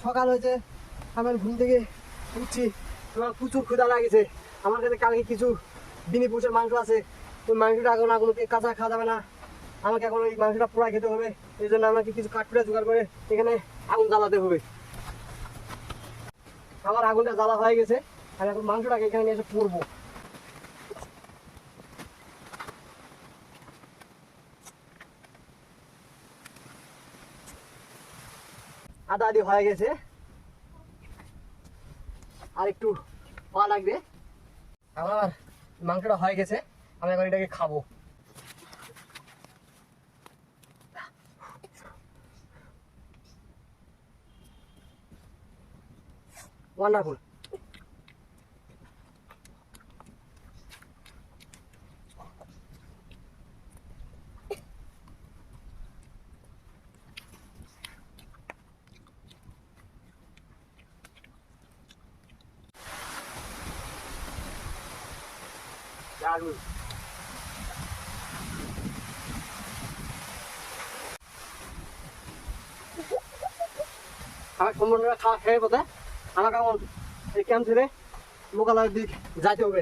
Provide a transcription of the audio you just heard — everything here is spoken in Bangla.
সকাল হয়েছে, আমার ঘুম থেকে উঠছি, আমার প্রচুর ক্ষুধা লাগছে। আমার কাছে কালকে কিছু বিনি পুষের মাংস আছে, ওই মাংসটা এখন কাঁচা খাওয়া যাবে না, আমাকে এখন ওই মাংসটা পোড়া খেতে হবে। এই জন্য আমাকে কিছু কাঠপিটা জোগাড় করে এখানে আগুন জ্বালাতে হবে। আমার আগুনটা জ্বালা হয়ে গেছে, আর এখন মাংসটাকে এখানে নিয়ে এসে পুড়বো। আদা আদি হয়ে গেছে, আর একটু হওয়া লাগবে। আমার মাংসটা হয়ে গেছে, আমি এখন এটাকে খাবো। ওয়ান্ডারফুল। দারুণ। আমার সম্পূর্ণ খাওয়া খেয়ে পথে আমাকে এখন এই ক্যাম্প ছেড়ে লোকালয়ের দিক যাইতে হবে।